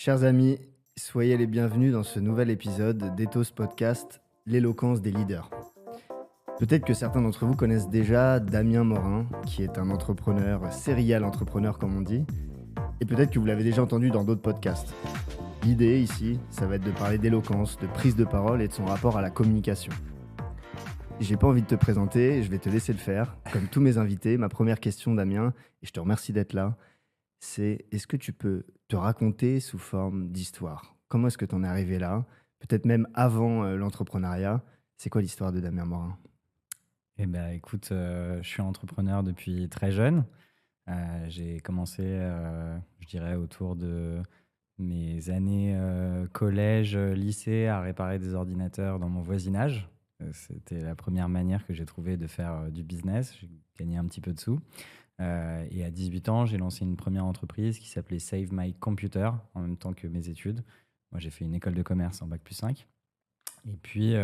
Chers amis, soyez les bienvenus dans ce nouvel épisode d'Ethos Podcast, l'éloquence des leaders. Peut-être que certains d'entre vous connaissent déjà Damien Morin, qui est un entrepreneur, serial entrepreneur comme on dit, et peut-être que vous l'avez déjà entendu dans d'autres podcasts. L'idée ici, ça va être de parler d'éloquence, de prise de parole et de son rapport à la communication. J'ai pas envie de te présenter, je vais te laisser le faire. Comme tous mes invités, ma première question, Damien, et je te remercie d'être là, c'est est-ce que tu peux te raconter sous forme d'histoire? Comment est-ce que tu en es arrivé là? Peut-être même avant l'entrepreneuriat. C'est quoi l'histoire de Damien Morin? Eh ben, écoute, je suis entrepreneur depuis très jeune. J'ai commencé, je dirais autour de mes années, collège, lycée à réparer des ordinateurs dans mon voisinage. C'était la première manière que j'ai trouvé de faire, du business. J'ai gagné un petit peu de sous, et à 18 ans, j'ai lancé une première entreprise qui s'appelait Save My Computer en même temps que mes études. Moi, j'ai fait une école de commerce en bac+5 et puis,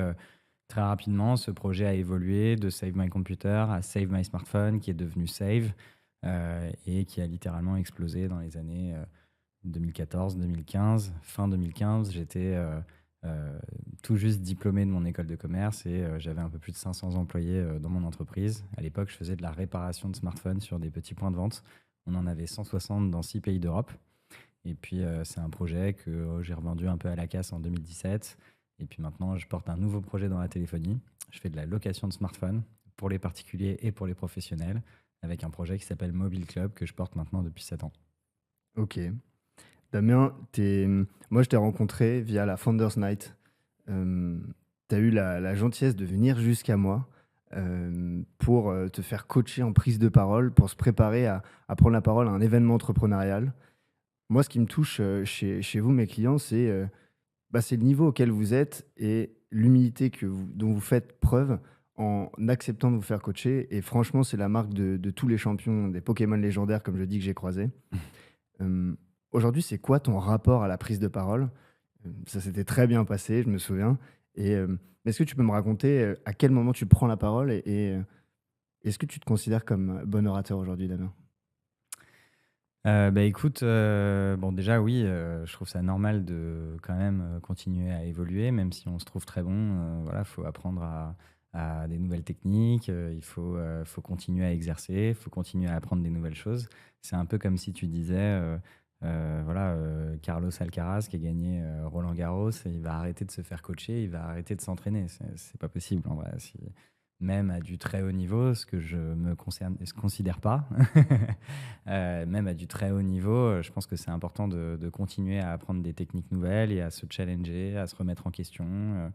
très rapidement, ce projet a évolué de Save My Computer à Save My Smartphone, qui est devenu Save, et qui a littéralement explosé dans les années 2014-2015. Fin 2015, j'étais tout juste diplômé de mon école de commerce et j'avais un peu plus de 500 employés dans mon entreprise. À l'époque, je faisais de la réparation de smartphones sur des petits points de vente. On en avait 160 dans 6 pays d'Europe. Et puis, c'est un projet que j'ai revendu un peu à la casse en 2017. Et puis maintenant, je porte un nouveau projet dans la téléphonie. Je fais de la location de smartphones pour les particuliers et pour les professionnels, avec un projet qui s'appelle Mobile Club que je porte maintenant depuis 7 ans. Ok. Damien, moi je t'ai rencontré via la Founders Night. Tu as eu la gentillesse de venir jusqu'à moi pour te faire coacher en prise de parole, pour se préparer à prendre la parole à un événement entrepreneurial. Moi, ce qui me touche chez vous, mes clients, c'est le niveau auquel vous êtes et l'humilité dont vous faites preuve en acceptant de vous faire coacher. Et franchement, c'est la marque de tous les champions des Pokémon légendaires, comme je dis, que j'ai croisés. Euh, Aujourd'hui, c'est quoi ton rapport à la prise de parole? Ça s'était très bien passé, je me souviens. Et est-ce que tu peux me raconter à quel moment tu prends la parole et est-ce que tu te considères comme bon orateur aujourd'hui, Damien? Bah, écoute, bon déjà oui, je trouve ça normal de quand même, continuer à évoluer, même si on se trouve très bon, voilà, faut apprendre à des nouvelles techniques, faut continuer à exercer, faut continuer à apprendre des nouvelles choses. C'est un peu comme si tu disais, voilà, Carlos Alcaraz qui a gagné, Roland-Garros, il va arrêter de se faire coacher, il va arrêter de s'entraîner. C'est pas possible en vrai. Même à du très haut niveau, ce que je considère pas. Même à du très haut niveau, je pense que c'est important de continuer à apprendre des techniques nouvelles et à se challenger, à se remettre en question.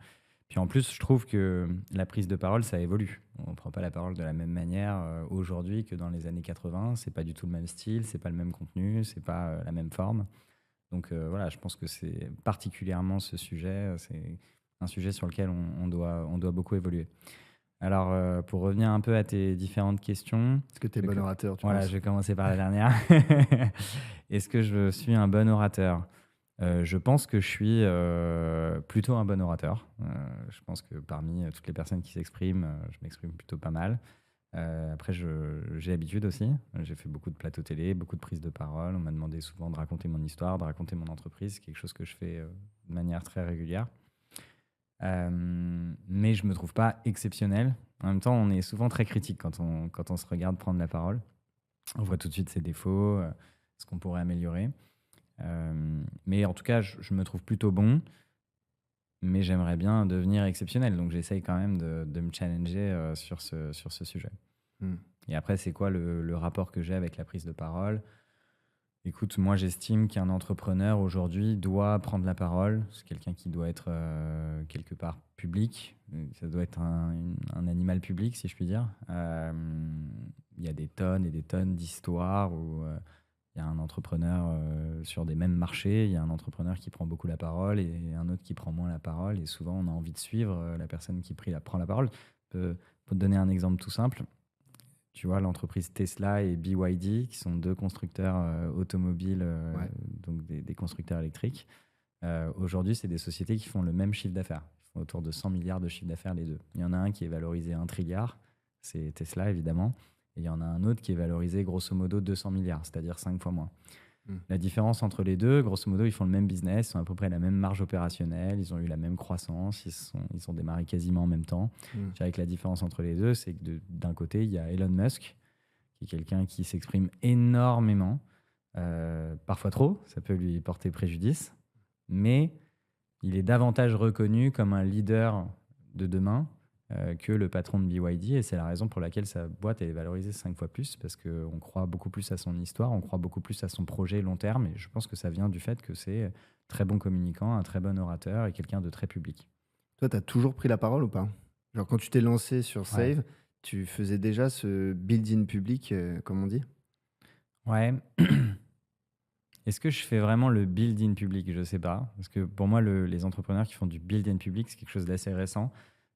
Puis en plus, je trouve que la prise de parole, ça évolue. On ne prend pas la parole de la même manière aujourd'hui que dans les années 80. C'est pas du tout le même style, c'est pas le même contenu, c'est pas la même forme. Donc voilà, je pense que c'est particulièrement ce sujet, c'est un sujet sur lequel on doit beaucoup évoluer. Alors, pour revenir un peu à tes différentes questions, Est-ce que tu es je vais bon co orateur, tu voilà, penses? je vais commencer par la dernière. Est-ce que je suis un bon orateur? Je pense que je suis, plutôt un bon orateur. Je pense que parmi, toutes les personnes qui s'expriment, je m'exprime plutôt pas mal. Après j'ai l'habitude aussi. J'ai fait beaucoup de plateaux télé, beaucoup de prises de parole. On m'a demandé souvent de raconter mon histoire, de raconter mon entreprise. C'est quelque chose que je fais, de manière très régulière. Mais je me trouve pas exceptionnel. En même temps, on est souvent très critique quand on se regarde prendre la parole. On voit tout de suite ses défauts, ce qu'on pourrait améliorer. Mais en tout cas, je me trouve plutôt bon, mais j'aimerais bien devenir exceptionnel. Donc j'essaye quand même de me challenger sur ce sujet. Hmm. Et après, c'est quoi le rapport que j'ai avec la prise de parole? Écoute, moi j'estime qu'un entrepreneur aujourd'hui doit prendre la parole. C'est quelqu'un qui doit être quelque part public. Ça doit être un animal public, si je puis dire. Il y a des tonnes et des tonnes d'histoires où il y a un entrepreneur sur des mêmes marchés, il y a un entrepreneur qui prend beaucoup la parole et un autre qui prend moins la parole. Et souvent, on a envie de suivre la personne qui prend la parole. Pour te donner un exemple tout simple, tu vois, l'entreprise Tesla et BYD, qui sont deux constructeurs automobiles, Ouais. donc des constructeurs électriques. Aujourd'hui, c'est des sociétés qui font le même chiffre d'affaires. Ils font autour de 100 milliards de chiffre d'affaires les deux. Il y en a un qui est valorisé 1 trilliard, c'est Tesla évidemment. Et il y en a un autre qui est valorisé grosso modo 200 milliards, c'est-à-dire 5 fois moins. Mm. La différence entre les deux, grosso modo, ils font le même business, ils ont à peu près la même marge opérationnelle, ils ont eu la même croissance, ils ont démarré quasiment en même temps. Mm. Je dirais que la différence entre les deux, c'est que d'un côté, il y a Elon Musk, qui est quelqu'un qui s'exprime énormément, parfois trop, ça peut lui porter préjudice, mais il est davantage reconnu comme un leader de demain que le patron de BYD, et c'est la raison pour laquelle sa boîte est valorisée 5 fois plus, parce qu'on croit beaucoup plus à son histoire, on croit beaucoup plus à son projet long terme, et je pense que ça vient du fait que c'est très bon communicant, un très bon orateur et quelqu'un de très public. Toi, tu as toujours pris la parole ou pas? Genre, quand tu t'es lancé sur Ouais. Save, tu faisais déjà ce build-in public, comme on dit? Ouais. Est-ce que je fais vraiment le build-in public? Je ne sais pas. Parce que pour moi, les entrepreneurs qui font du build-in public, c'est quelque chose d'assez récent.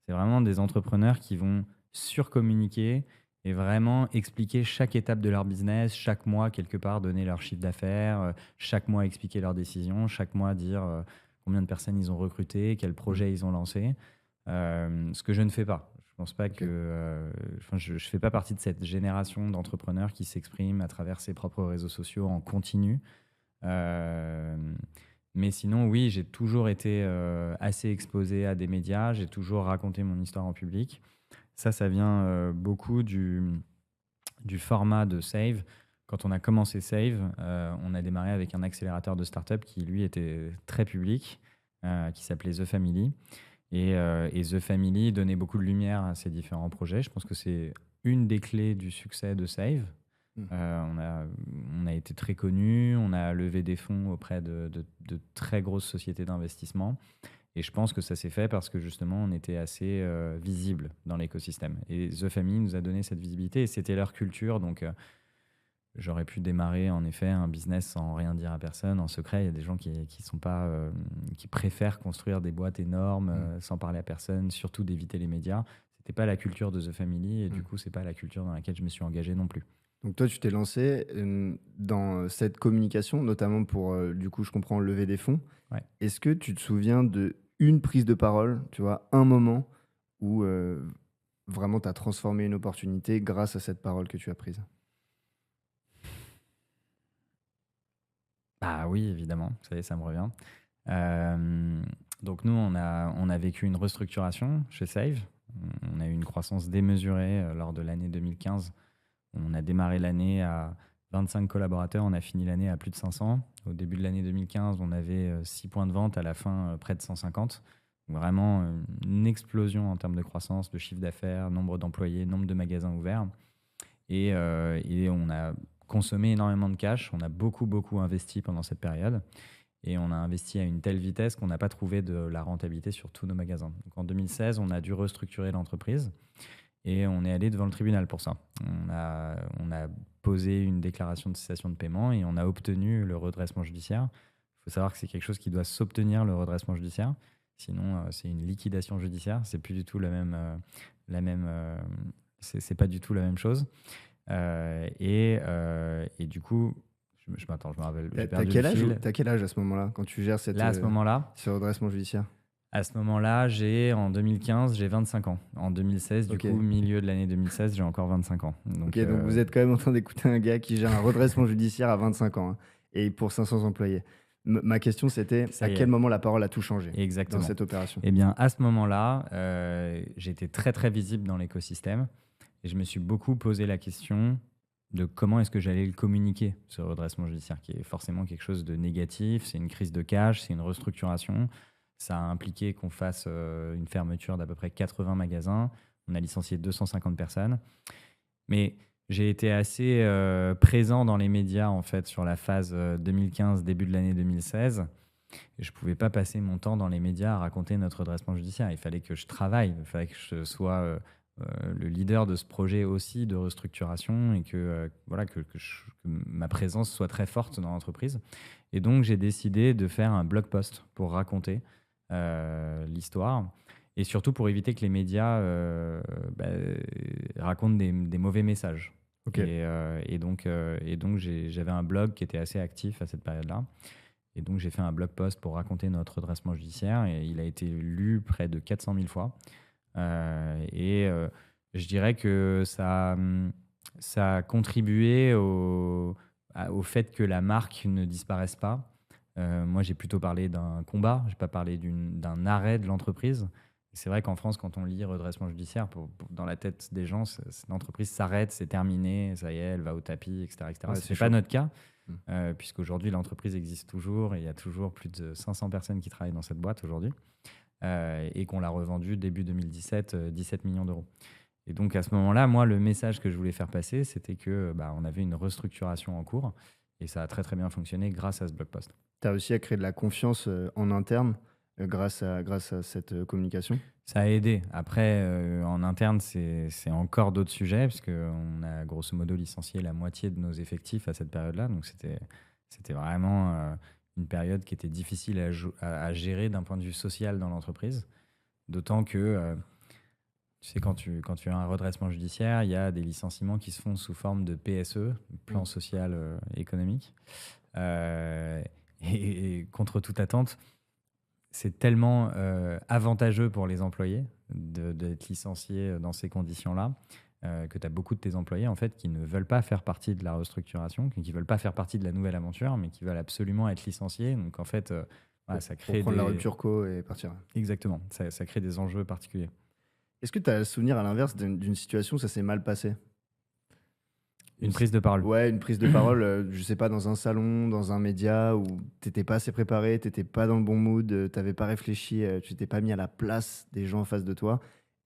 C'est vraiment des entrepreneurs qui vont surcommuniquer et vraiment expliquer chaque étape de leur business, chaque mois, quelque part, donner leur chiffre d'affaires, chaque mois, expliquer leurs décisions, chaque mois, dire combien de personnes ils ont recruté, quel projet ils ont lancé. Ce que je ne fais pas. Je pense pas que. Je ne fais pas partie de cette génération d'entrepreneurs qui s'expriment à travers ses propres réseaux sociaux en continu. Euh, mais sinon, oui, j'ai toujours été assez exposé à des médias, j'ai toujours raconté mon histoire en public. Ça vient beaucoup du format de Save. Quand on a commencé Save, on a démarré avec un accélérateur de start-up qui, lui, était très public, qui s'appelait The Family. Et The Family donnait beaucoup de lumière à ces différents projets. Je pense que c'est une des clés du succès de Save. Mm. On a été très connus, on a levé des fonds auprès de très grosses sociétés d'investissement. Et je pense que ça s'est fait parce que justement, on était assez visible dans l'écosystème. Et The Family nous a donné cette visibilité et c'était leur culture. Donc, j'aurais pu démarrer en effet un business sans rien dire à personne, en secret. Il y a des gens qui sont pas, qui préfèrent construire des boîtes énormes sans parler à personne, surtout d'éviter les médias. C'était pas la culture de The Family et du coup, c'est pas la culture dans laquelle je me suis engagé non plus. Donc toi, tu t'es lancé dans cette communication, notamment pour, du coup, je comprends, lever des fonds. Ouais. Est-ce que tu te souviens de une prise de parole, tu vois, un moment où vraiment tu as transformé une opportunité grâce à cette parole que tu as prise? Ah oui, évidemment, ça y est, ça me revient. Euh, donc nous, on a vécu une restructuration chez Save. On a eu une croissance démesurée lors de l'année 2015. On a démarré l'année à 25 collaborateurs, on a fini l'année à plus de 500. Au début de l'année 2015, on avait 6 points de vente, à la fin près de 150. Donc vraiment une explosion en termes de croissance, de chiffre d'affaires, nombre d'employés, nombre de magasins ouverts. Et on a consommé énormément de cash, on a beaucoup investi pendant cette période. Et on a investi à une telle vitesse qu'on n'a pas trouvé de la rentabilité sur tous nos magasins. Donc en 2016, on a dû restructurer l'entreprise. Et on est allé devant le tribunal pour ça. On a posé une déclaration de cessation de paiement et on a obtenu le redressement judiciaire. Il faut savoir que c'est quelque chose qui doit s'obtenir, le redressement judiciaire. Sinon, c'est une liquidation judiciaire. C'est plus du tout c'est pas du tout la même chose. Et du coup, m'attends, je me rappelle, j'ai T'as perdu quel le âge, fil. t'as quel âge à ce moment-là, quand tu gères Là, à ce moment-là, ce redressement judiciaire? en 2015, j'ai 25 ans. En 2016, Ok. du coup, milieu de l'année 2016, j'ai encore 25 ans. Donc, Ok, donc vous êtes quand même en train d'écouter un gars qui gère un redressement judiciaire à 25 ans hein, et pour 500 employés. Ma question, c'était ça à y quel est, moment la parole a tout changé dans exactement. cette opération? Eh bien, à ce moment-là, j'étais très visible dans l'écosystème et je me suis beaucoup posé la question de comment est-ce que j'allais le communiquer, ce redressement judiciaire, qui est forcément quelque chose de négatif. C'est une crise de cash, c'est une restructuration. Ça a impliqué qu'on fasse une fermeture d'à peu près 80 magasins. On a licencié 250 personnes. Mais j'ai été assez présent dans les médias en fait sur la phase 2015, début de l'année 2016. Et je ne pouvais pas passer mon temps dans les médias à raconter notre redressement judiciaire. Il fallait que je travaille, il fallait que je sois le leader de ce projet aussi de restructuration et voilà, que ma présence soit très forte dans l'entreprise. Et donc, j'ai décidé de faire un blog post pour raconter l'histoire et surtout pour éviter que les médias racontent des mauvais messages. Ok. Et donc j'avais un blog qui était assez actif à cette période-là. Et donc, j'ai fait un blog post pour raconter notre redressement judiciaire et il a été lu près de 400 000 fois. Je dirais que ça a contribué au fait que la marque ne disparaisse pas. Moi, j'ai plutôt parlé d'un combat, je n'ai pas parlé d'un arrêt de l'entreprise. C'est vrai qu'en France, quand on lit redressement judiciaire, dans la tête des gens, l'entreprise s'arrête, c'est terminé, ça y est, elle va au tapis, etc. etc. Ouais, Ce c'est n'est pas chaud. notre cas, puisqu'aujourd'hui, l'entreprise existe toujours et il y a toujours plus de 500 personnes qui travaillent dans cette boîte aujourd'hui, et qu'on l'a revendue début 2017, 17 millions d'euros. Et donc, à ce moment-là, moi, le message que je voulais faire passer, c'était que on avait une restructuration en cours et ça a très, très bien fonctionné grâce à ce blog post. Tu as réussi à créer de la confiance en interne grâce à cette communication? Ça a aidé. Après, en interne, c'est encore d'autres sujets, puisqu'on a grosso modo licencié la moitié de nos effectifs à cette période-là. Donc, c'était vraiment une période qui était difficile à gérer d'un point de vue social dans l'entreprise. D'autant que, tu sais, quand tu as un redressement judiciaire, il y a des licenciements qui se font sous forme de PSE, plan social économique. Et contre toute attente, c'est tellement avantageux pour les employés d'être licenciés dans ces conditions-là, que tu as beaucoup de tes employés en fait, qui ne veulent pas faire partie de la restructuration, qui ne veulent pas faire partie de la nouvelle aventure, mais qui veulent absolument être licenciés. Donc en fait, ça Pour crée prendre la rupture co et partir. Exactement, ça crée des enjeux particuliers. Est-ce que tu as le souvenir à l'inverse d'une situation où ça s'est mal passé? Une prise de parole. Ouais, une prise de parole, je sais pas, dans un salon, dans un média où t'étais pas assez préparé, t'étais pas dans le bon mood, t'avais pas réfléchi, tu t'es pas mis à la place des gens en face de toi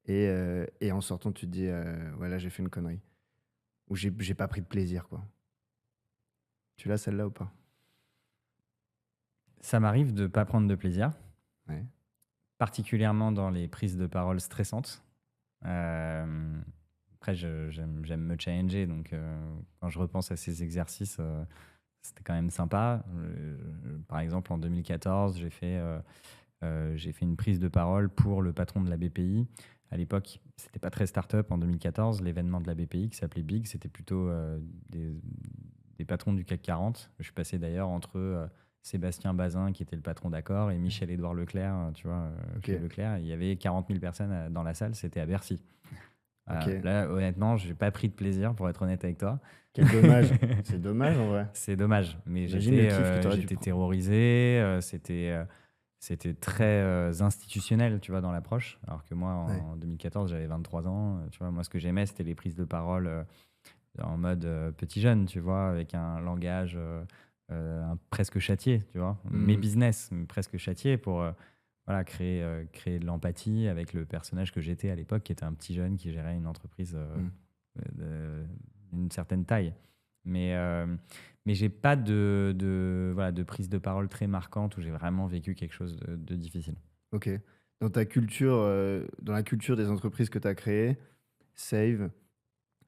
et en sortant, tu te dis, ouais, là, j'ai fait une connerie. Ou j'ai pas pris de plaisir, quoi. Tu l'as celle-là ou pas? Ça m'arrive de ne pas prendre de plaisir, Ouais. particulièrement dans les prises de parole stressantes. Après, j'aime me challenger, donc quand je repense à ces exercices, c'était quand même sympa. Par exemple, en 2014, j'ai fait une prise de parole pour le patron de la BPI. À l'époque, c'était pas très start-up en 2014. L'événement de la BPI qui s'appelait Big, c'était plutôt des patrons du CAC 40. Je suis passé d'ailleurs entre Sébastien Bazin, qui était le patron d'Accor, et Michel-Édouard Leclerc, tu vois, chez Leclerc. Il y avait 40 000 personnes dans la salle, c'était à Bercy. Voilà. Ok. Là, honnêtement, j'ai pas pris de plaisir, pour être honnête avec toi. Quel dommage. C'est dommage en vrai. C'est dommage, mais Imagine le kiff que t'aurais dû j'étais prendre. terrorisé. C'était très institutionnel, tu vois, dans l'approche. Alors que moi, Ouais. en 2014, j'avais 23 ans. Tu vois, moi, ce que j'aimais, c'était les prises de parole en mode petit jeune, tu vois, avec un langage presque châtié, tu vois. Mais business, mais presque châtié pour voilà, créer de l'empathie avec le personnage que j'étais à l'époque, qui était un petit jeune qui gérait une entreprise d'une certaine taille. Mais j'ai pas voilà, de prise de parole très marquante où j'ai vraiment vécu quelque chose de difficile. Ok. Dans ta culture, dans la culture des entreprises que tu as créées, Save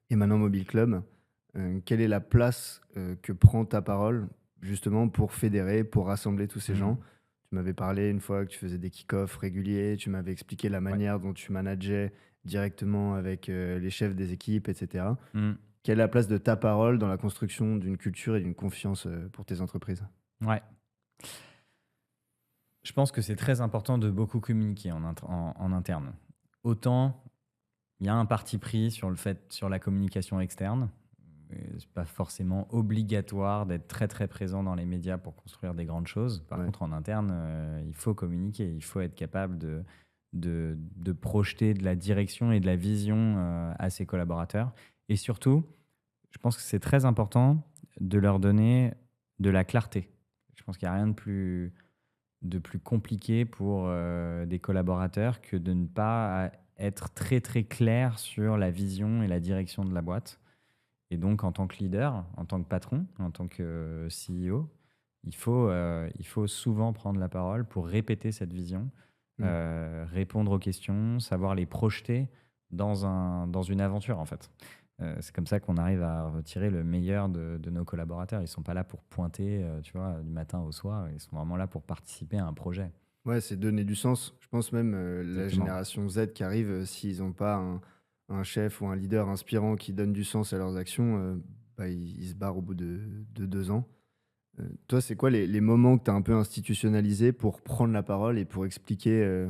et maintenant Mobile Club, quelle est la place que prend ta parole justement pour fédérer, pour rassembler tous ces gens? Tu m'avais parlé une fois que tu faisais des kick-offs réguliers, tu m'avais expliqué la manière dont tu manageais directement avec les chefs des équipes, etc. Quelle est la place de ta parole dans la construction d'une culture et d'une confiance pour tes entreprises? Ouais. Je pense que c'est très important de beaucoup communiquer en interne. Autant il y a un parti pris sur la communication externe. C'est pas forcément obligatoire d'être très très présent dans les médias pour construire des grandes choses. Par contre, en interne, il faut communiquer, il faut être capable de projeter de la direction et de la vision à ses collaborateurs. Et surtout, je pense que c'est très important de leur donner de la clarté. Je pense qu'il n'y a rien de plus compliqué pour des collaborateurs que de ne pas être très très clair sur la vision et la direction de la boîte. Et donc, en tant que leader, en tant que patron, en tant que CEO, il faut souvent prendre la parole pour répéter cette vision, répondre aux questions, savoir les projeter dans une aventure, en fait. C'est comme ça qu'on arrive à retirer le meilleur de nos collaborateurs. Ils ne sont pas là pour pointer, tu vois, du matin au soir. Ils sont vraiment là pour participer à un projet. Ouais, c'est donner du sens. Je pense même la Exactement. génération Z qui arrive, s'ils n'ont pas un chef ou un leader inspirant qui donne du sens à leurs actions, ils se barrent au bout de 2 ans. Toi, c'est quoi les moments que tu as un peu institutionnalisés pour prendre la parole et pour expliquer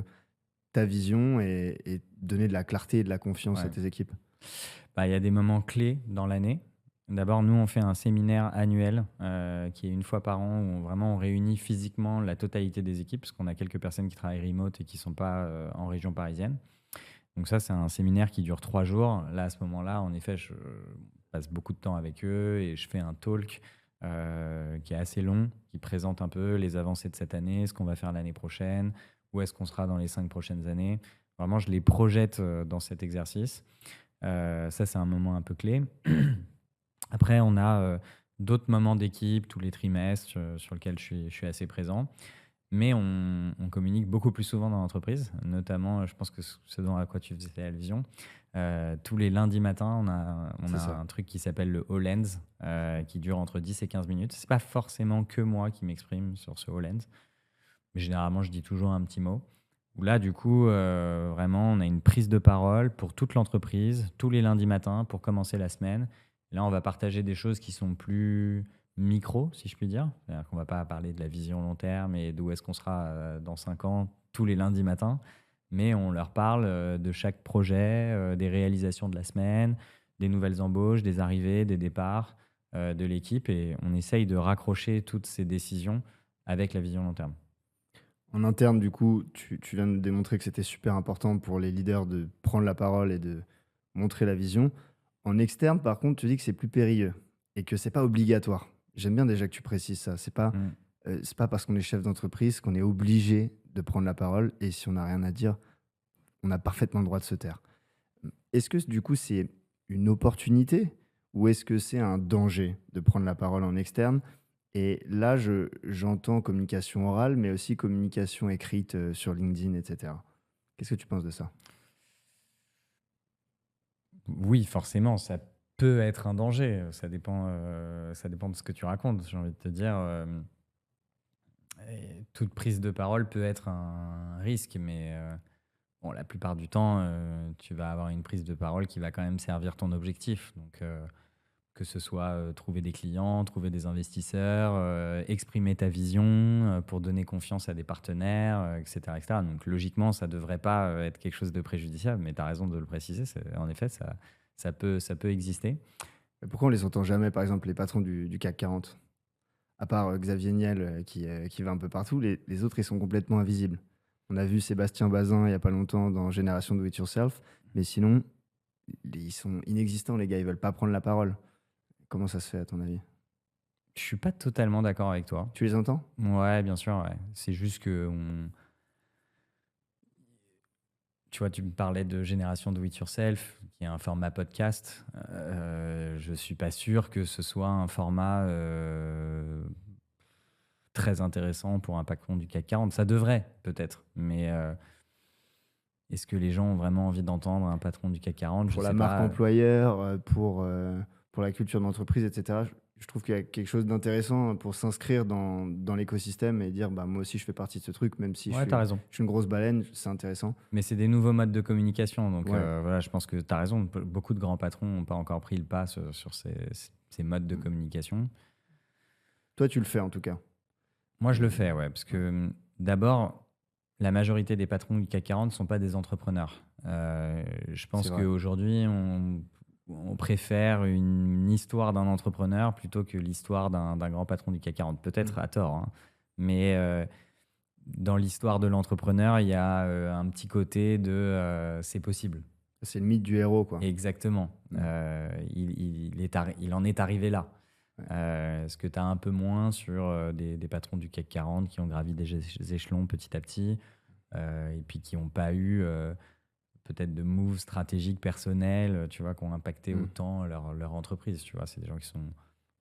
ta vision et donner de la clarté et de la confiance à Ouais. tes équipes? Il y a des moments clés dans l'année. D'abord, nous, on fait un séminaire annuel qui est une fois par an où on réunit physiquement la totalité des équipes parce qu'on a quelques personnes qui travaillent remote et qui ne sont pas en région parisienne. Donc ça, c'est un séminaire qui dure 3 jours. Là, à ce moment-là, en effet, je passe beaucoup de temps avec eux et je fais un talk qui est assez long, qui présente un peu les avancées de cette année, ce qu'on va faire l'année prochaine, où est-ce qu'on sera dans les 5 prochaines années. Vraiment, je les projette dans cet exercice. Ça, c'est un moment un peu clé. Après, on a d'autres moments d'équipe tous les trimestres sur lesquels je suis assez présent. Mais on communique beaucoup plus souvent dans l'entreprise, notamment, je pense que ce dont à quoi tu faisais allusion. Tous les lundis matins, on C'est a ça. un truc qui s'appelle le All-Hands, qui dure entre 10 et 15 minutes. C'est pas forcément que moi qui m'exprime sur ce All-Hands, mais généralement, je dis toujours un petit mot. Où là, du coup, vraiment, on a une prise de parole pour toute l'entreprise, tous les lundis matins, pour commencer la semaine. Et là, on va partager des choses qui sont plus micro, si je puis dire. C'est-à-dire qu'on ne va pas parler de la vision long terme et d'où est-ce qu'on sera dans 5 ans tous les lundis matins, mais on leur parle de chaque projet, des réalisations de la semaine, des nouvelles embauches, des arrivées, des départs de l'équipe, et on essaye de raccrocher toutes ces décisions avec la vision long terme. En interne, du coup, tu viens de démontrer que c'était super important pour les leaders de prendre la parole et de montrer la vision. En externe, par contre, tu dis que c'est plus périlleux et que c'est pas obligatoire. J'aime bien déjà que tu précises ça. Mm. C'est pas parce qu'on est chef d'entreprise qu'on est obligé de prendre la parole et si on n'a rien à dire, on a parfaitement le droit de se taire. Est-ce que du coup, c'est une opportunité ou est-ce que c'est un danger de prendre la parole en externe? Et là, j'entends communication orale, mais aussi communication écrite sur LinkedIn, etc. Qu'est-ce que tu penses de ça? Oui, forcément, ça peut être un danger. Ça dépend de ce que tu racontes. J'ai envie de te dire, et toute prise de parole peut être un risque, mais bon, la plupart du temps, tu vas avoir une prise de parole qui va quand même servir ton objectif. Donc, que ce soit trouver des clients, trouver des investisseurs, exprimer ta vision pour donner confiance à des partenaires, etc., etc. Donc logiquement, ça ne devrait pas être quelque chose de préjudiciable, mais tu as raison de le préciser. En effet, ça peut exister. Mais pourquoi on les entend jamais, par exemple, les patrons du CAC 40? À part Xavier Niel qui va un peu partout, les autres, ils sont complètement invisibles. On a vu Sébastien Bazin il n'y a pas longtemps dans Génération Do It Yourself, mais sinon, ils sont inexistants, les gars, ils veulent pas prendre la parole. Comment ça se fait, à ton avis? Je suis pas totalement d'accord avec toi. Tu les entends? Ouais, bien sûr, ouais. C'est juste que tu vois, tu me parlais de Génération Do It Yourself, qui est un format podcast. Je suis pas sûr que ce soit un format très intéressant pour un patron du CAC 40. Ça devrait, peut-être. Mais est-ce que les gens ont vraiment envie d'entendre un patron du CAC 40? Je Pour la sais marque pas. employeur, pour la culture d'entreprise, etc. Je trouve qu'il y a quelque chose d'intéressant pour s'inscrire dans l'écosystème et dire bah, moi aussi je fais partie de ce truc, même si Ouais, t'as raison. je suis une grosse baleine, c'est intéressant. Mais c'est des nouveaux modes de communication. Donc Ouais. voilà, je pense que tu as raison. Beaucoup de grands patrons n'ont pas encore pris le pas sur ces modes de Mm. communication. Toi, tu le fais en tout cas. Moi, je le Et- fais, ouais. Parce ouais. que d'abord, la majorité des patrons du CAC 40 ne sont pas des entrepreneurs. Je C'est pense vrai. qu'aujourd'hui, on préfère une histoire d'un entrepreneur plutôt que l'histoire d'un grand patron du CAC 40. Peut-être Mm. à tort, hein. Mais dans l'histoire de l'entrepreneur, il y a un petit côté de c'est possible. C'est le mythe du héros, quoi. Exactement. Mm. Il en est arrivé là. Ouais. Ce que tu as un peu moins sur des patrons du CAC 40 qui ont gravi des échelons petit à petit et puis qui n'ont pas eu peut-être de moves stratégiques personnels, tu vois, qui ont impacté Mm. autant leur entreprise. Tu vois, c'est des gens qui sont,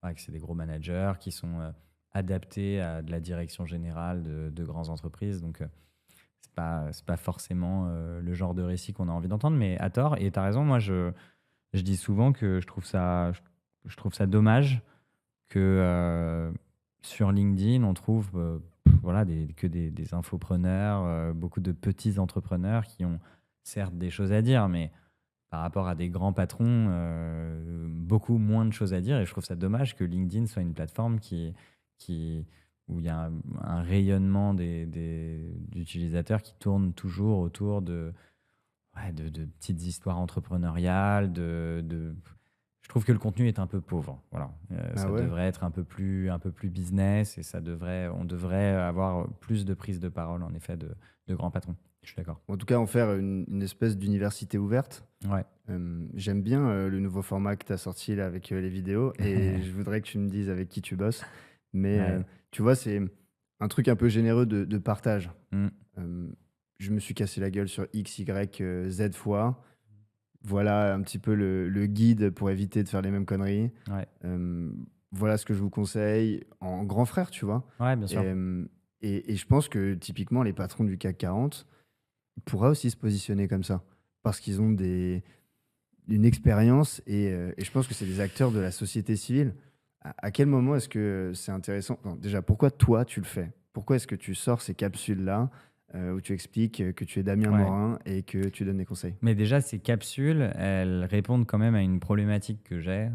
ouais, c'est des gros managers qui sont adaptés à de la direction générale de grandes entreprises. Donc, c'est pas forcément le genre de récit qu'on a envie d'entendre, mais à tort. Et tu as raison, moi, je dis souvent que je trouve ça dommage que sur LinkedIn, on trouve voilà, que des infopreneurs, beaucoup de petits entrepreneurs qui ont certes des choses à dire, mais par rapport à des grands patrons, beaucoup moins de choses à dire. Et je trouve ça dommage que LinkedIn soit une plateforme où il y a un rayonnement d'utilisateurs qui tourne toujours autour ouais, de petites histoires entrepreneuriales, trouve que le contenu est un peu pauvre. Voilà. Ah Ça ouais? devrait être un peu plus business et on devrait avoir plus de prise de parole, en effet, de grands patrons. Je suis d'accord. En tout cas, en faire une espèce d'université ouverte. Ouais. J'aime bien le nouveau format que tu as sorti là avec les vidéos et je voudrais que tu me dises avec qui tu bosses. Mais Ouais. tu vois, c'est un truc un peu généreux de partage. Mm. Euh, je me suis cassé la gueule sur X, Y, Z fois. Voilà un petit peu le guide pour éviter de faire les mêmes conneries. Ouais. Euh, voilà ce que je vous conseille en grand frère, tu vois. Ouais, bien Et, sûr. et je pense que typiquement, les patrons du CAC 40 pourraient aussi se positionner comme ça parce qu'ils ont une expérience et je pense que c'est des acteurs de la société civile. À quel moment est-ce que c'est intéressant? Non, déjà, pourquoi toi tu le fais? Pourquoi est-ce que tu sors ces capsules-là où tu expliques que tu es Damien Ouais. Morin et que tu donnes des conseils? Mais déjà, ces capsules, elles répondent quand même à une problématique que j'ai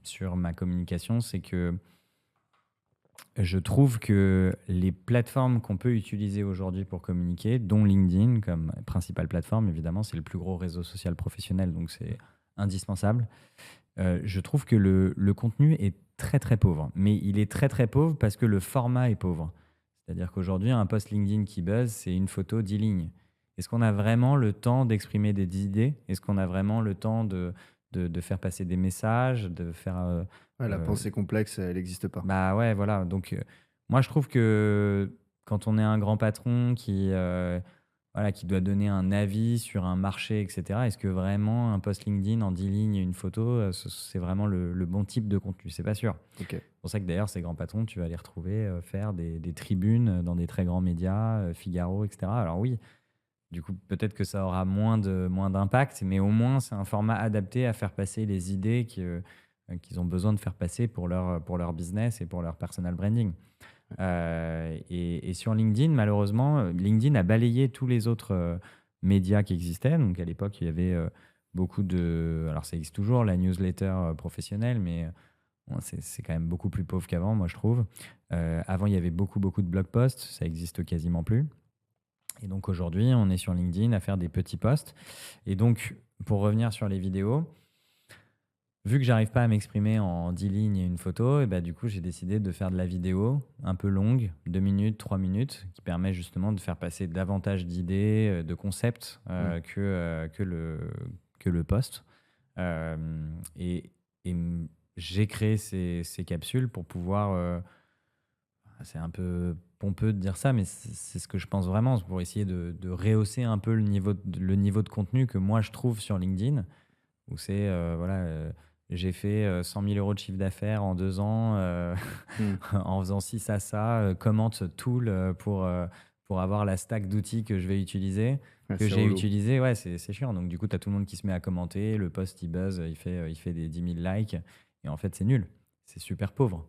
sur ma communication, c'est que je trouve que les plateformes qu'on peut utiliser aujourd'hui pour communiquer, dont LinkedIn comme principale plateforme, évidemment, c'est le plus gros réseau social professionnel, donc c'est indispensable. Je trouve que le contenu est très très pauvre, mais il est très très pauvre parce que le format est pauvre. C'est-à-dire qu'aujourd'hui, un post LinkedIn qui buzz, c'est une photo 10 lignes. Est-ce qu'on a vraiment le temps d'exprimer des idées? Est-ce qu'on a vraiment le temps de faire passer des messages, de faire Ouais, la euh, pensée complexe, elle n'existe pas. bah ouais, voilà. Donc, moi, je trouve que quand on est un grand patron voilà, qui doit donner un avis sur un marché, etc., est-ce que vraiment un post LinkedIn en 10 lignes et une photo, c'est vraiment le bon type de contenu? C'est pas sûr. Ok. C'est pour ça que d'ailleurs, ces grands patrons, tu vas les retrouver faire des tribunes dans des très grands médias, Figaro, etc. Alors oui, du coup, peut-être que ça aura moins d'impact, mais au moins, c'est un format adapté à faire passer les idées qu'ils ont besoin de faire passer pour leur business et pour leur personal branding. Et sur LinkedIn, malheureusement, LinkedIn a balayé tous les autres médias qui existaient. Donc à l'époque, il y avait beaucoup de... Alors ça existe toujours, la newsletter professionnelle, mais bon, c'est quand même beaucoup plus pauvre qu'avant, moi je trouve. Avant, il y avait beaucoup de blog posts, ça existe quasiment plus. Et donc aujourd'hui, on est sur LinkedIn à faire des petits posts. Et donc, pour revenir sur les vidéos, vu que j'arrive pas à m'exprimer en 10 lignes et une photo, et bah, du coup, j'ai décidé de faire de la vidéo un peu longue, 2 minutes, 3 minutes, qui permet justement de faire passer davantage d'idées, de concepts que le post. Euh, et j'ai créé ces capsules pour pouvoir c'est un peu pompeux de dire ça, mais c'est ce que je pense vraiment, c'est pour essayer de rehausser un peu le niveau de contenu que moi je trouve sur LinkedIn, où c'est, voilà, j'ai fait 100 000 euros de chiffre d'affaires en 2 ans Hmm. en faisant ci, ça, commente tool pour avoir la stack d'outils que je vais utiliser, Ouais, que c'est j'ai relou. utilisé. Ouais, c'est chiant. Donc du coup, tu as tout le monde qui se met à commenter, le post il buzz, il fait des 10 000 likes, et en fait c'est nul, c'est super pauvre.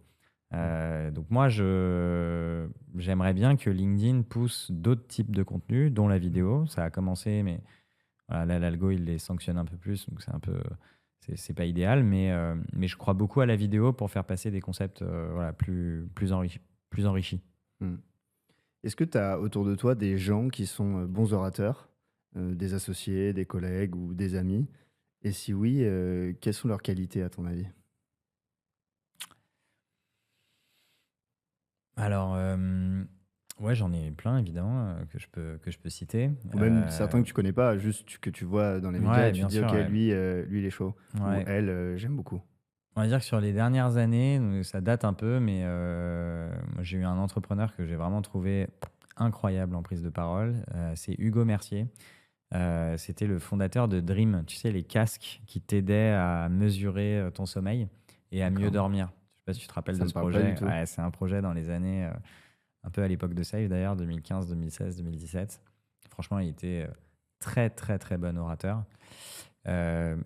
Hmm. Donc moi, j'aimerais bien que LinkedIn pousse d'autres types de contenus, dont la vidéo. Ça a commencé, mais voilà, là, l'algo, il les sanctionne un peu plus, donc c'est pas idéal, mais je crois beaucoup à la vidéo pour faire passer des concepts voilà, plus enrichis. Hmm. Est-ce que tu as autour de toi des gens qui sont bons orateurs, des associés, des collègues ou des amis? Et si oui, quelles sont leurs qualités à ton avis? Alors, ouais, j'en ai plein, évidemment, que je peux citer. Ou même certains que tu connais pas, juste que tu vois dans les médias et Ouais, tu te bien dis, sûr. ok, Ouais. lui il est chaud. Ou Ouais. elle, j'aime beaucoup. On va dire que sur les dernières années, ça date un peu, mais moi, j'ai eu un entrepreneur que j'ai vraiment trouvé incroyable en prise de parole. C'est Hugo Mercier. C'était le fondateur de Dream, tu sais, les casques qui t'aidaient à mesurer ton sommeil et à mieux D'accord. dormir. Je sais pas si tu te rappelles Ça de me ce parle pas du projet. tout. Ouais, c'est un projet dans les années, un peu à l'époque de Save d'ailleurs, 2015, 2016, 2017. Franchement, il était très, très, très bon orateur. Euh,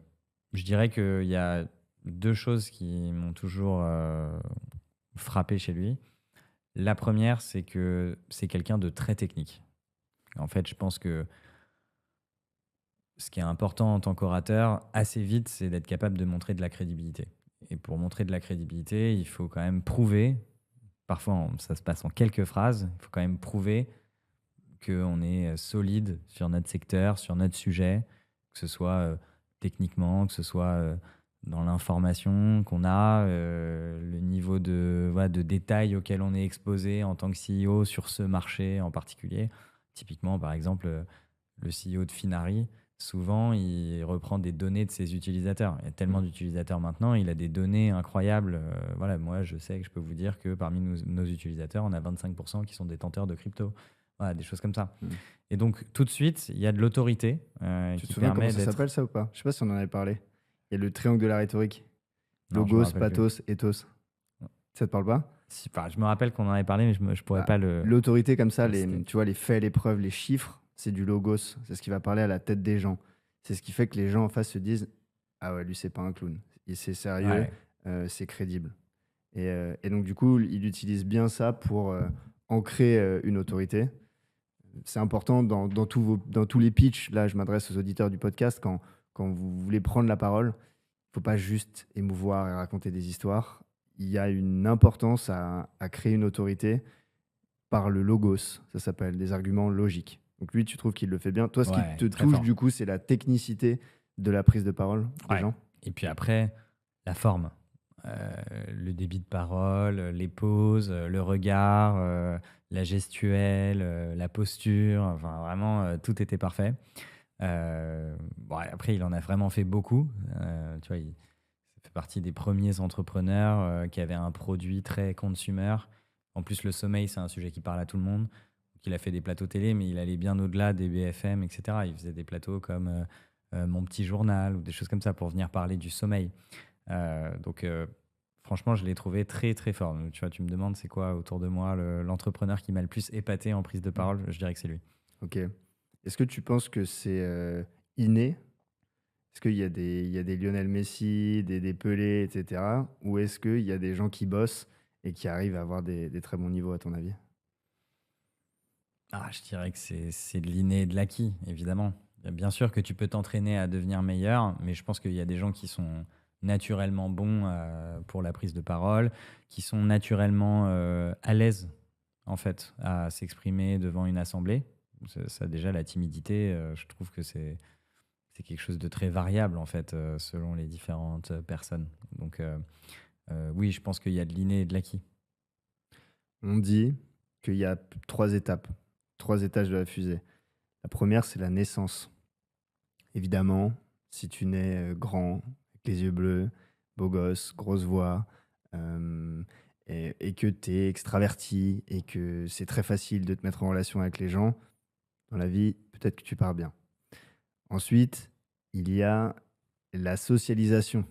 je dirais qu'il y a deux choses qui m'ont toujours frappé chez lui. La première, c'est que c'est quelqu'un de très technique. En fait, je pense que ce qui est important en tant qu'orateur, assez vite, c'est d'être capable de montrer de la crédibilité. Et pour montrer de la crédibilité, il faut quand même prouver, parfois ça se passe en quelques phrases, il faut quand même prouver qu'on est solide sur notre secteur, sur notre sujet, que ce soit techniquement, que ce soit dans l'information qu'on a, le niveau de détail auquel on est exposé en tant que CEO sur ce marché en particulier. Typiquement, par exemple, le CEO de Finari, souvent, il reprend des données de ses utilisateurs. Il y a tellement d'utilisateurs maintenant, il a des données incroyables. Voilà, moi, je sais que je peux vous dire que parmi nos utilisateurs, on a 25% qui sont détenteurs de crypto. Voilà, des choses comme ça. Mm. Et donc, tout de suite, il y a de l'autorité Tu te qui souviens comment permet ça d'être... s'appelle ça ou pas? Je sais pas si on en avait parlé. Il y a le triangle de la rhétorique. Non, je me Logos, rappelle plus. pathos, ethos. Ça te parle pas? Si, enfin, je me rappelle qu'on en avait parlé, mais je pourrais Bah, pas le l'autorité comme ça, citer. tu vois, les faits, les preuves, les chiffres, c'est du logos. C'est ce qui va parler à la tête des gens. C'est ce qui fait que les gens en face se disent ah ouais, lui, c'est pas un clown. C'est sérieux, Ouais, c'est crédible. Et donc, du coup, il utilise bien ça pour ancrer une autorité. C'est important dans tous les pitchs. Là, je m'adresse aux auditeurs du podcast. Quand vous voulez prendre la parole, il ne faut pas juste émouvoir et raconter des histoires. Il y a une importance à créer une autorité par le logos, ça s'appelle, des arguments logiques. Donc lui, tu trouves qu'il le fait bien. Toi, ce qui ouais, te très touche, fort. du coup, c'est la technicité de la prise de parole des Ouais. gens. Et puis après, la forme. Le débit de parole, les pauses, le regard, la gestuelle, la posture. Enfin, vraiment, tout était parfait. Bon, après, il en a vraiment fait beaucoup. Tu vois, il fait partie des premiers entrepreneurs qui avaient un produit très consumer. En plus, le sommeil, c'est un sujet qui parle à tout le monde. Donc, il a fait des plateaux télé, mais il allait bien au-delà des BFM, etc. Il faisait des plateaux comme Mon Petit Journal ou des choses comme ça pour venir parler du sommeil. Donc, franchement, je l'ai trouvé très, très fort. Tu vois, tu me demandes c'est quoi autour de moi l'entrepreneur qui m'a le plus épaté en prise de parole, je dirais que c'est lui. Ok. Est-ce que tu penses que c'est inné? Est-ce qu'il y a des Lionel Messi, des Pelé, etc. Ou est-ce qu'il y a des gens qui bossent et qui arrivent à avoir des très bons niveaux, à ton avis? Ah, je dirais que c'est de l'inné et de l'acquis, évidemment. Bien sûr que tu peux t'entraîner à devenir meilleur, mais je pense qu'il y a des gens qui sont naturellement bons pour la prise de parole, qui sont naturellement à l'aise, en fait, à s'exprimer devant une assemblée. Ça, déjà, la timidité, je trouve que c'est quelque chose de très variable, en fait, selon les différentes personnes. Donc, oui, je pense qu'il y a de l'inné et de l'acquis. On dit qu'il y a trois étapes, trois étages de la fusée. La première, c'est la naissance. Évidemment, si tu nais grand, avec les yeux bleus, beau gosse, grosse voix, euh, et que tu es extraverti et que c'est très facile de te mettre en relation avec les gens, dans la vie, peut-être que tu pars bien. Ensuite, il y a la socialisation.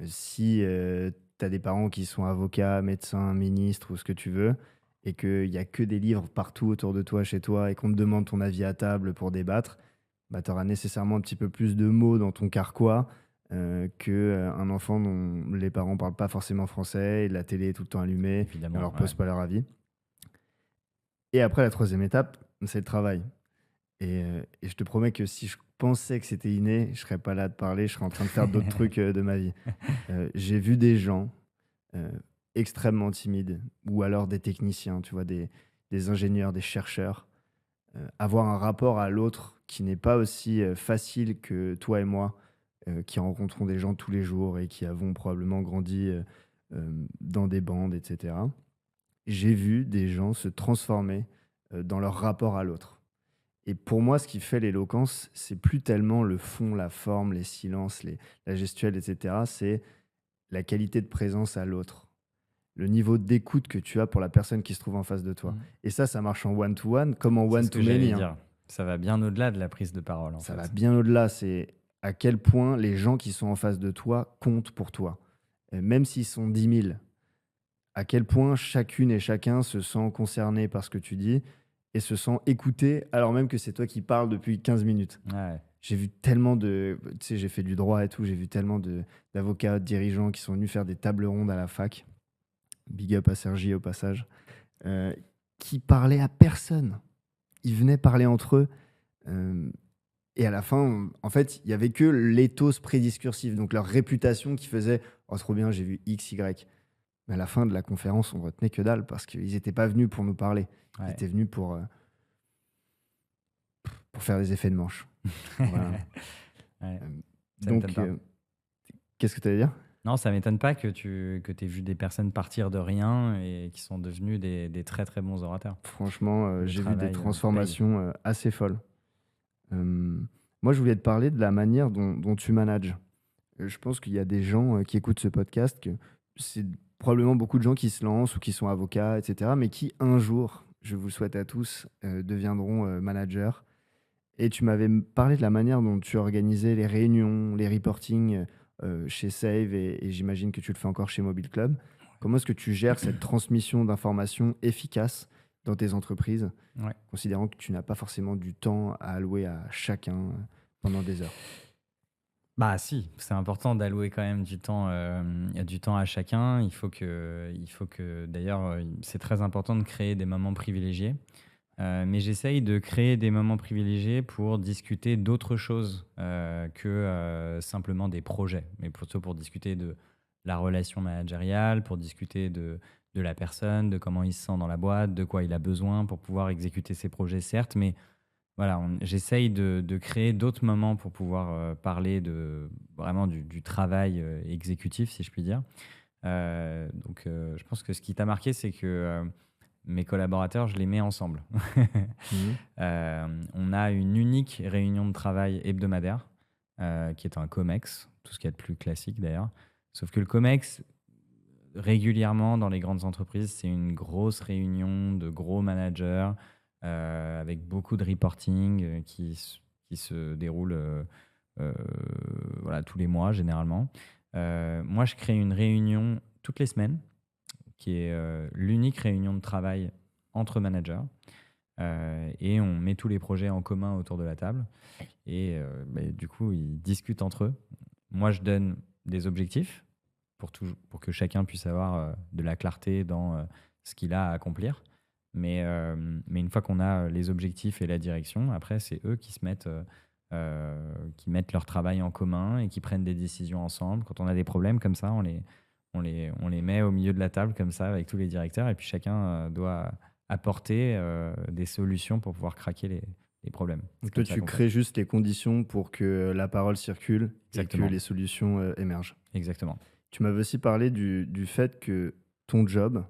Si tu as des parents qui sont avocats, médecins, ministres ou ce que tu veux, et qu'il n'y a que des livres partout autour de toi, chez toi, et qu'on te demande ton avis à table pour débattre, bah, tu auras nécessairement un petit peu plus de mots dans ton carquois qu'un enfant dont les parents ne parlent pas forcément français, et la télé est tout le temps allumée, et on ne Évidemment, leur ouais. pose pas leur avis. Et après, la troisième étape, c'est le travail. Et je te promets que si je pensais que c'était inné, je ne serais pas là de parler, je serais en train de faire d'autres trucs de ma vie. J'ai vu des gens euh, extrêmement timides, ou alors des techniciens, tu vois, des ingénieurs, des chercheurs, avoir un rapport à l'autre qui n'est pas aussi facile que toi et moi, qui rencontrons des gens tous les jours et qui avons probablement grandi dans des bandes, etc. J'ai vu des gens se transformer dans leur rapport à l'autre. Et pour moi, ce qui fait l'éloquence, c'est plus tellement le fond, la forme, les silences, la gestuelle, etc. C'est la qualité de présence à l'autre, le niveau d'écoute que tu as pour la personne qui se trouve en face de toi. Mm. Et ça marche en one-to-one comme en C'est ce que j'allais one-to-many, hein. dire. Ça va bien au-delà de la prise de parole, en Ça va fait. bien au-delà. C'est à quel point les gens qui sont en face de toi comptent pour toi. Même s'ils sont 10 000, à quel point chacune et chacun se sent concerné par ce que tu dis et se sent écouté alors même que c'est toi qui parles depuis 15 minutes. Ouais. J'ai vu tellement de... Tu sais, j'ai fait du droit et tout, j'ai vu tellement d'avocats, de dirigeants qui sont venus faire des tables rondes à la fac. Big up à Sergi au passage. euh, qui parlaient à personne. Ils venaient parler entre eux. euh, et à la fin, en fait, il n'y avait que l'éthos prédiscursif, donc leur réputation qui faisait « Oh, trop bien, j'ai vu X, Y ». Mais à la fin de la conférence, on retenait que dalle parce qu'ils n'étaient pas venus pour nous parler. Ils Ouais. étaient venus pour faire des effets de manche. Voilà. Ouais. Euh, Ça m'étonne donc, pas. Qu'est-ce que tu allais dire? Non, ça m'étonne pas que tu aies vu des personnes partir de rien et qui sont devenus des très, très bons orateurs. Franchement, Le j'ai vu des travail, paye. transformations, assez folles. Moi, je voulais te parler de la manière dont tu manages. Je pense qu'il y a des gens, qui écoutent ce podcast, que c'est probablement beaucoup de gens qui se lancent ou qui sont avocats et cetera, mais qui un jour, je vous le souhaite à tous, deviendront, managers. Et tu m'avais parlé de la manière dont tu organisais les réunions, les reportings, chez Save et j'imagine que tu le fais encore chez Mobile Club. Comment est-ce que tu gères cette transmission d'informations efficace dans tes entreprises, Ouais. considérant que tu n'as pas forcément du temps à allouer à chacun, pendant des heures? Bah si, c'est important d'allouer quand même du temps à chacun. Il faut que d'ailleurs, c'est très important de créer des moments privilégiés. Mais j'essaye de créer des moments privilégiés pour discuter d'autres choses, que, simplement des projets, mais plutôt pour discuter de la relation managériale, pour discuter de la personne, de comment il se sent dans la boîte, de quoi il a besoin pour pouvoir exécuter ses projets certes, mais voilà, j'essaye de créer d'autres moments pour pouvoir, parler de vraiment du travail, exécutif, si je puis dire. Je pense que ce qui t'a marqué, c'est que, mes collaborateurs, je les mets ensemble. Mmh. On a une unique réunion de travail hebdomadaire, qui est un COMEX, tout ce qu'il y a de plus classique d'ailleurs. Sauf que le COMEX, régulièrement dans les grandes entreprises, c'est une grosse réunion de gros managers, avec beaucoup de reporting, qui se déroule, heu, voilà, tous les mois généralement. Moi, je crée une réunion toutes les semaines qui est, l'unique réunion de travail entre managers, et on met tous les projets en commun autour de la table et du coup, ils discutent entre eux. Moi, je donne des objectifs pour que chacun puisse avoir, de la clarté dans, ce qu'il a à accomplir. Mais une fois qu'on a les objectifs et la direction, après, c'est eux qui mettent leur travail en commun et qui prennent des décisions ensemble. Quand on a des problèmes comme ça, on les met au milieu de la table comme ça avec tous les directeurs et puis chacun, doit apporter, des solutions pour pouvoir craquer les problèmes. C'est Donc toi, comme ça tu qu'on fait. crées juste les conditions pour que la parole circule et que Exactement, les solutions, émergent. exactement. Tu m'avais aussi parlé du fait que ton job,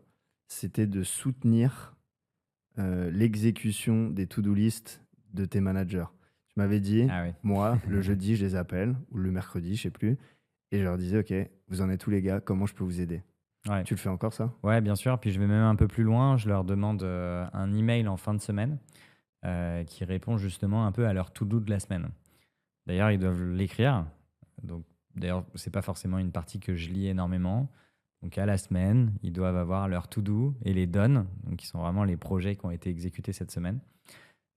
c'était de soutenir, l'exécution des to-do list de tes managers. Tu m'avais dit: Ah oui. «Moi, le jeudi, je les appelle ou le mercredi, je sais plus et je leur disais: "OK, vous en êtes où les gars? Comment je peux vous aider?"» Ouais. Tu le fais encore ça? Ouais, bien sûr, puis je vais même un peu plus loin, je leur demande, un email en fin de semaine, qui répond justement un peu à leur to do de la semaine. D'ailleurs, ils doivent l'écrire, donc d'ailleurs, c'est pas forcément une partie que je lis énormément. Donc à la semaine, ils doivent avoir leur to do et les done, donc qui sont vraiment les projets qui ont été exécutés cette semaine.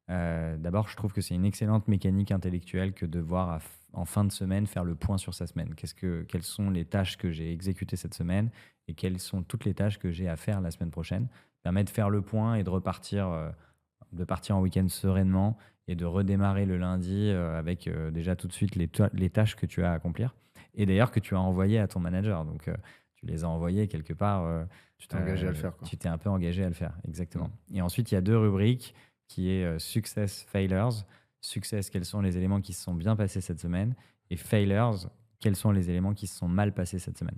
D'abord, je trouve que c'est une excellente mécanique intellectuelle que de voir en fin de semaine faire le point sur sa semaine. Quelles sont les tâches que j'ai exécutées cette semaine et quelles sont toutes les tâches que j'ai à faire la semaine prochaine. Permet de faire le point et de partir en week-end sereinement et de redémarrer le lundi, avec déjà tout de suite les tâches que tu as à accomplir et d'ailleurs que tu as envoyées à ton manager. Donc, tu les as envoyées quelque part, Tu t'es engagé à le faire, quoi. tu t'es un peu engagé à le faire, Mmh. exactement. Et ensuite, il y a deux rubriques qui est success, failures. Success, quels sont les éléments qui se sont bien passés cette semaine et failures, quels sont les éléments qui se sont mal passés cette semaine.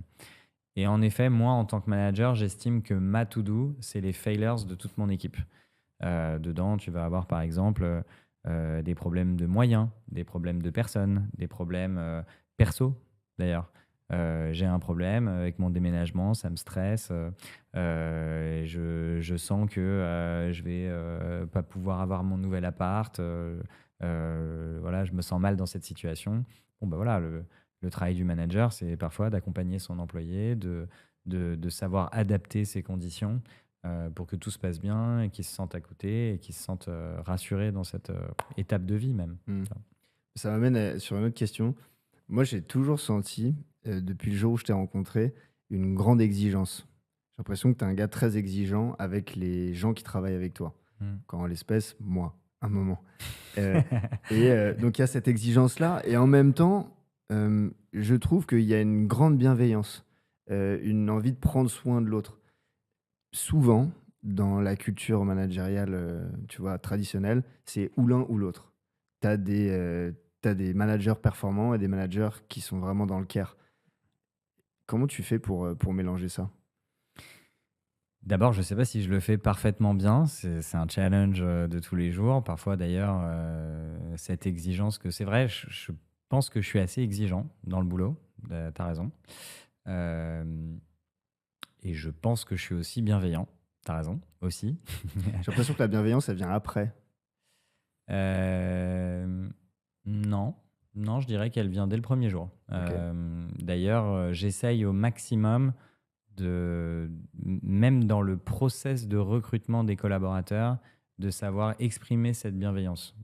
Et en effet, moi, en tant que manager, j'estime que ma to-do, c'est les failures de toute mon équipe. Dedans, tu vas avoir par exemple des problèmes de moyens, des problèmes de personnes, des problèmes perso d'ailleurs. J'ai un problème avec mon déménagement, ça me stresse. Je sens que je vais pas pouvoir avoir mon nouvel appart. Voilà, je me sens mal dans cette situation. Bon, bah voilà, le travail du manager, c'est parfois d'accompagner son employé, de savoir adapter ses conditions pour que tout se passe bien et qu'ils se sentent à côté et qu'ils se sentent rassurés dans cette étape de vie même. Mmh. Tu vois. Ça m'amène sur une autre question. Moi, j'ai toujours senti, depuis le jour où je t'ai rencontré, une grande exigence. J'ai l'impression que tu es un gars très exigeant avec les gens qui travaillent avec toi. Mm. Quand en l'espèce, moi, un moment. Euh, donc il y a cette exigence-là. Et en même temps, je trouve qu'il y a une grande bienveillance, une envie de prendre soin de l'autre. Souvent, dans la culture managériale, tu vois, traditionnelle, c'est ou l'un ou l'autre. Tu as des managers performants et des managers qui sont vraiment dans le care. Comment tu fais pour mélanger ça? D'abord, je ne sais pas si je le fais parfaitement bien. C'est un challenge de tous les jours. Parfois, d'ailleurs, cette exigence que c'est vrai, je pense que je suis assez exigeant dans le boulot. Tu as raison. Euh, et je pense que je suis aussi bienveillant. Tu as raison aussi. J'ai l'impression que la bienveillance, elle vient après. Euh, non, non, je dirais qu'elle vient dès le premier jour. Ok. D'ailleurs, j'essaye au maximum même dans le process de recrutement des collaborateurs, de savoir exprimer cette bienveillance.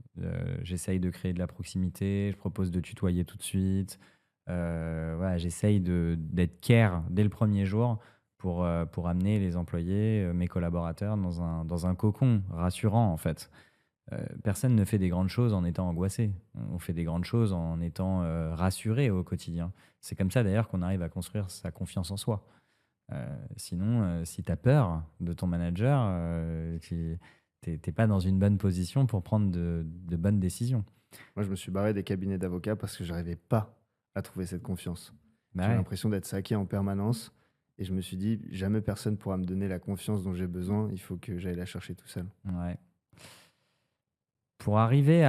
J'essaye de créer de la proximité, je propose de tutoyer tout de suite. Voilà, j'essaye d'être care dès le premier jour pour amener les employés, mes collaborateurs, dans un cocon rassurant en fait. Personne ne fait des grandes choses en étant angoissé. On fait des grandes choses en étant rassuré au quotidien. C'est comme ça d'ailleurs qu'on arrive à construire sa confiance en soi. Sinon, si tu as peur de ton manager, tu n'es pas dans une bonne position pour prendre de bonnes décisions. Moi, je me suis barré des cabinets d'avocats parce que j'arrivais pas à trouver cette confiance. Bah J'avais ouais, l'impression d'être saqué en permanence et je me suis dit, jamais personne pourra me donner la confiance dont j'ai besoin, il faut que j'aille la chercher tout seul. ouais. Pour arriver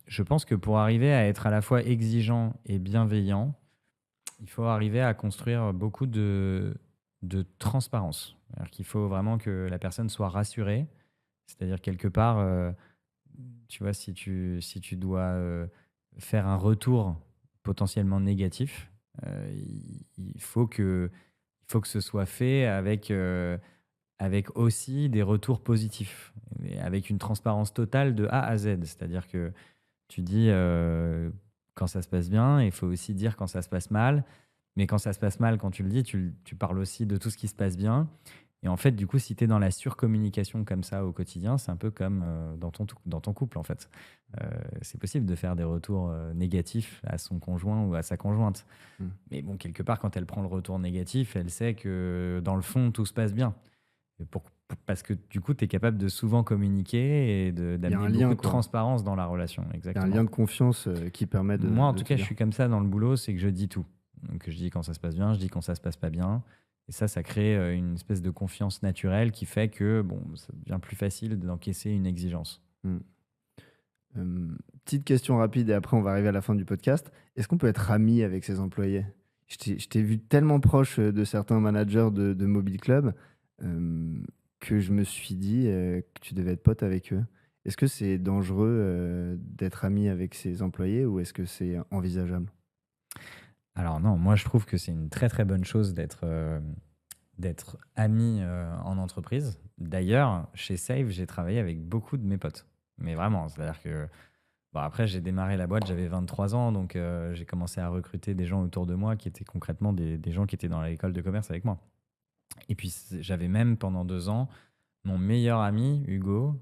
je pense que pour arriver à être à la fois exigeant et bienveillant, il faut arriver à construire beaucoup de transparence. Alors qu'il faut vraiment que la personne soit rassurée. C'est-à-dire quelque part, tu vois, si tu dois faire un retour potentiellement négatif, il faut que ce soit fait avec aussi des retours positifs, et avec une transparence totale de A à Z. C'est-à-dire que tu dis quand ça se passe bien, il faut aussi dire quand ça se passe mal. Mais quand ça se passe mal, quand tu le dis, tu parles aussi de tout ce qui se passe bien. Et en fait, du coup, si tu es dans la surcommunication comme ça au quotidien, c'est un peu comme dans ton couple, en fait. C'est possible de faire des retours négatifs à son conjoint ou à sa conjointe. Mm. Mais bon, quelque part, quand elle prend le retour négatif, elle sait que dans le fond, tout se passe bien. Et parce que du coup, tu es capable de souvent communiquer et Il y a d'amener un beaucoup lien, de quoi. transparence dans la relation. Il y a un Exactement. lien de confiance qui permet Moi, en de tout tout cas, je dire. suis comme ça dans le boulot, c'est que je dis tout. Donc, je dis quand ça se passe bien, je dis quand ça se passe pas bien. Et ça crée une espèce de confiance naturelle qui fait que bon, ça devient plus facile d'encaisser une exigence. Mm. Petite question rapide et après on va arriver à la fin du podcast. Est-ce qu'on peut être ami avec ses employés? Je t'ai vu tellement proche de certains managers de Mobile Club euh, que je me suis dit que tu devais être pote avec eux. Est-ce que c'est dangereux d'être ami avec ses employés ou est-ce que c'est envisageable? Alors non, moi je trouve que c'est une très très bonne chose d'être ami en entreprise. D'ailleurs, chez Save, j'ai travaillé avec beaucoup de mes potes. Mais vraiment, c'est-à-dire que bon, après j'ai démarré la boîte, j'avais 23 ans, donc j'ai commencé à recruter des gens autour de moi qui étaient concrètement des gens qui étaient dans l'école de commerce avec moi. Et puis j'avais même pendant 2 ans mon meilleur ami, Hugo,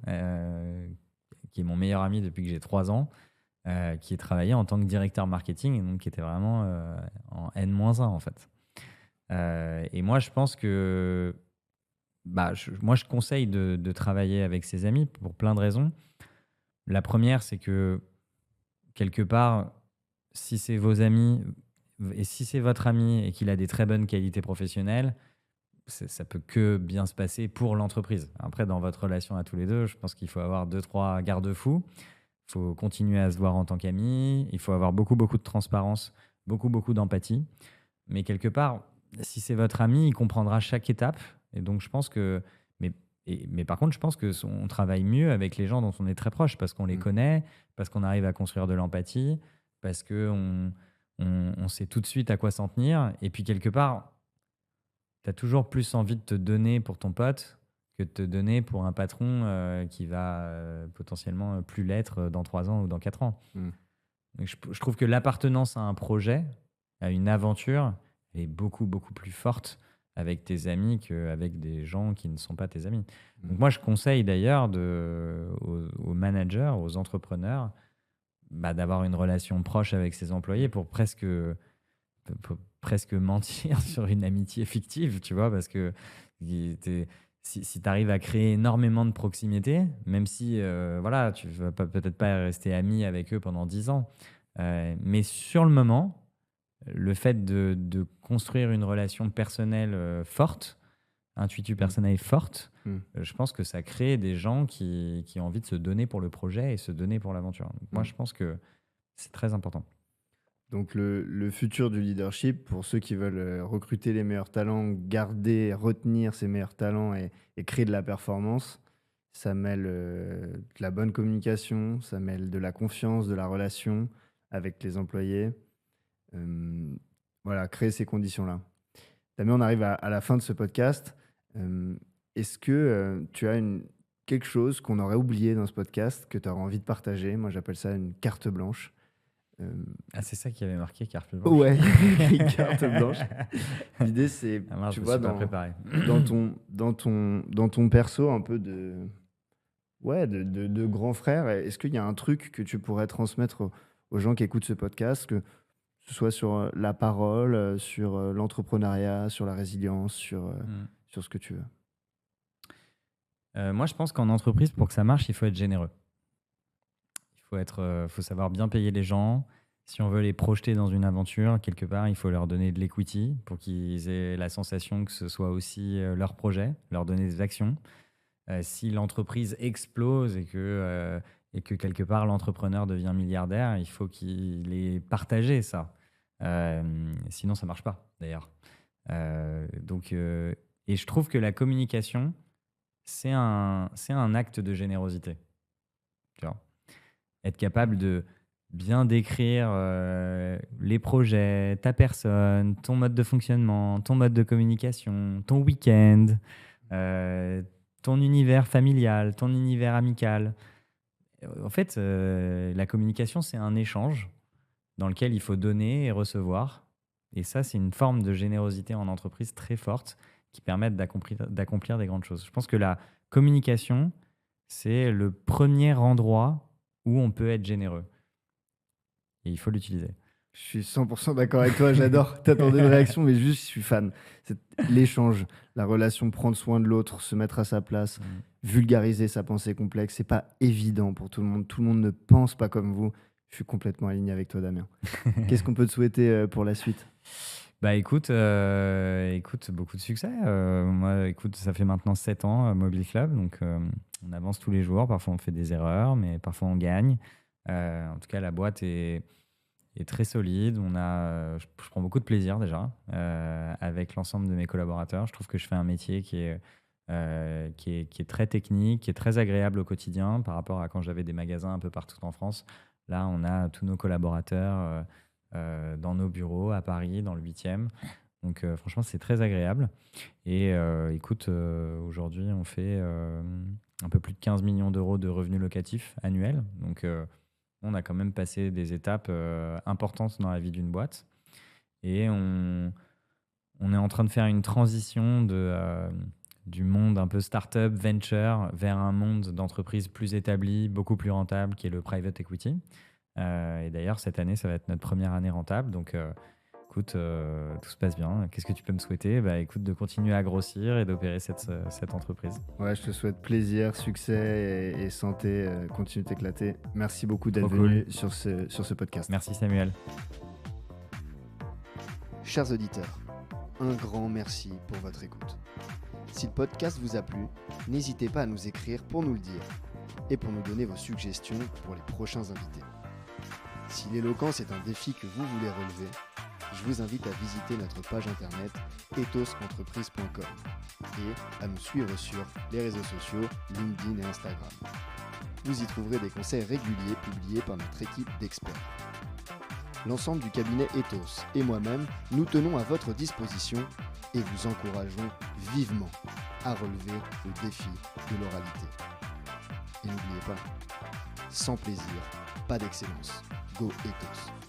qui est mon meilleur ami depuis que j'ai 3 ans, qui travaillait en tant que directeur marketing, et donc qui était vraiment en N-1 en fait. Et moi, je pense que moi, je conseille de travailler avec ses amis pour plein de raisons. La première, c'est que quelque part, si c'est vos amis et si c'est votre ami et qu'il a des très bonnes qualités professionnelles, ça peut que bien se passer pour l'entreprise. Après, dans votre relation à tous les deux, je pense qu'il faut avoir 2, 3 garde-fous. Il faut continuer à se voir en tant qu'amis. Il faut avoir beaucoup, beaucoup de transparence, beaucoup, beaucoup d'empathie. Mais quelque part, si c'est votre ami, il comprendra chaque étape. Et donc, je pense que. Mais par contre, je pense que on travaille mieux avec les gens dont on est très proche parce qu'on les Mm. connaît, parce qu'on arrive à construire de l'empathie, parce qu'on sait tout de suite à quoi s'en tenir. Et puis, quelque part, tu as toujours plus envie de te donner pour ton pote que de te donner pour un patron qui va potentiellement plus l'être dans 3 ans ou dans 4 ans. Mm. Donc, je trouve que l'appartenance à un projet, à une aventure, est beaucoup, beaucoup plus forte avec tes amis qu'avec des gens qui ne sont pas tes amis. Mm. Donc moi, je conseille d'ailleurs aux managers, aux entrepreneurs, d'avoir une relation proche avec ses employés pour presque mentir sur une amitié fictive, tu vois, parce que si tu arrives à créer énormément de proximité, même si voilà, tu vas peut-être pas rester ami avec eux pendant 10 ans, mais sur le moment, le fait de construire une relation personnelle forte, intuitive personnelle forte, Mm. je pense que ça crée des gens qui ont envie de se donner pour le projet et se donner pour l'aventure. Donc moi, je pense que c'est très important. Donc le futur du leadership, pour ceux qui veulent recruter les meilleurs talents, garder, retenir ces meilleurs talents et créer de la performance, ça mêle de la bonne communication, ça mêle de la confiance, de la relation avec les employés. Voilà, créer ces conditions-là. Damien, on arrive à la fin de ce podcast. Est-ce que tu as quelque chose qu'on aurait oublié dans ce podcast que tu aurais envie de partager? Moi, j'appelle ça une carte blanche. Ah, c'est ça qui avait marqué carte blanche. Ouais, une carte blanche. L'idée, c'est, Ah mince, tu je me vois, suis pas préparé. dans ton perso un peu de grand frère, est-ce qu'il y a un truc que tu pourrais transmettre aux gens qui écoutent ce podcast, que ce soit sur la parole, sur l'entrepreneuriat, sur la résilience, sur ce que tu veux? Moi, je pense qu'en entreprise, pour que ça marche, il faut être généreux. Faut savoir bien payer les gens. Si on veut les projeter dans une aventure, quelque part, il faut leur donner de l'equity pour qu'ils aient la sensation que ce soit aussi leur projet, leur donner des actions. Si l'entreprise explose et que quelque part l'entrepreneur devient milliardaire, il faut qu'il ait partagé ça. Sinon, ça ne marche pas, d'ailleurs. Et je trouve que la communication, c'est un acte de générosité. Tu vois, être capable de bien décrire les projets, ta personne, ton mode de fonctionnement, ton mode de communication, ton week-end, ton univers familial, ton univers amical. En fait, la communication, c'est un échange dans lequel il faut donner et recevoir. Et ça, c'est une forme de générosité en entreprise très forte qui permettent d'accomplir des grandes choses. Je pense que la communication, c'est le premier endroit où on peut être généreux. Et il faut l'utiliser. Je suis 100% d'accord avec toi, j'adore. T'attendais une réaction, mais juste, je suis fan. C'est l'échange, la relation, prendre soin de l'autre, se mettre à sa place, vulgariser sa pensée complexe. C'est pas évident pour tout le monde. Tout le monde ne pense pas comme vous. Je suis complètement aligné avec toi, Damien. Qu'est-ce qu'on peut te souhaiter pour la suite? Bah écoute, beaucoup de succès. Moi, écoute, ça fait maintenant 7 ans, Mobile Club, donc on avance tous les jours. Parfois, on fait des erreurs, mais parfois, on gagne. En tout cas, la boîte est très solide. Je prends beaucoup de plaisir déjà avec l'ensemble de mes collaborateurs. Je trouve que je fais un métier qui est très technique, qui est très agréable au quotidien par rapport à quand j'avais des magasins un peu partout en France. Là, on a tous nos collaborateurs dans nos bureaux à Paris, dans le 8e. Donc franchement, c'est très agréable. Et écoute, aujourd'hui, on fait un peu plus de 15 millions d'euros de revenus locatifs annuels. Donc on a quand même passé des étapes importantes dans la vie d'une boîte. Et on est en train de faire une transition du monde un peu start-up, venture, vers un monde d'entreprise plus établi, beaucoup plus rentable, qui est le private equity. Et d'ailleurs, cette année, ça va être notre première année rentable. Donc, écoute, tout se passe bien. Qu'est-ce que tu peux me souhaiter? Bah, écoute, de continuer à grossir et d'opérer cette entreprise. Ouais, je te souhaite plaisir, succès et santé. Continue de t'éclater. Merci beaucoup d'être Trop venu sur ce podcast. Merci Samuel. Chers auditeurs, un grand merci pour votre écoute. Si le podcast vous a plu, n'hésitez pas à nous écrire pour nous le dire et pour nous donner vos suggestions pour les prochains invités. Si l'éloquence est un défi que vous voulez relever, je vous invite à visiter notre page internet ethosentreprise.com et à nous suivre sur les réseaux sociaux LinkedIn et Instagram. Vous y trouverez des conseils réguliers publiés par notre équipe d'experts. L'ensemble du cabinet Ethos et moi-même, nous tenons à votre disposition et vous encourageons vivement à relever le défi de l'oralité. Et n'oubliez pas, sans plaisir, pas d'excellence. Go Ethos!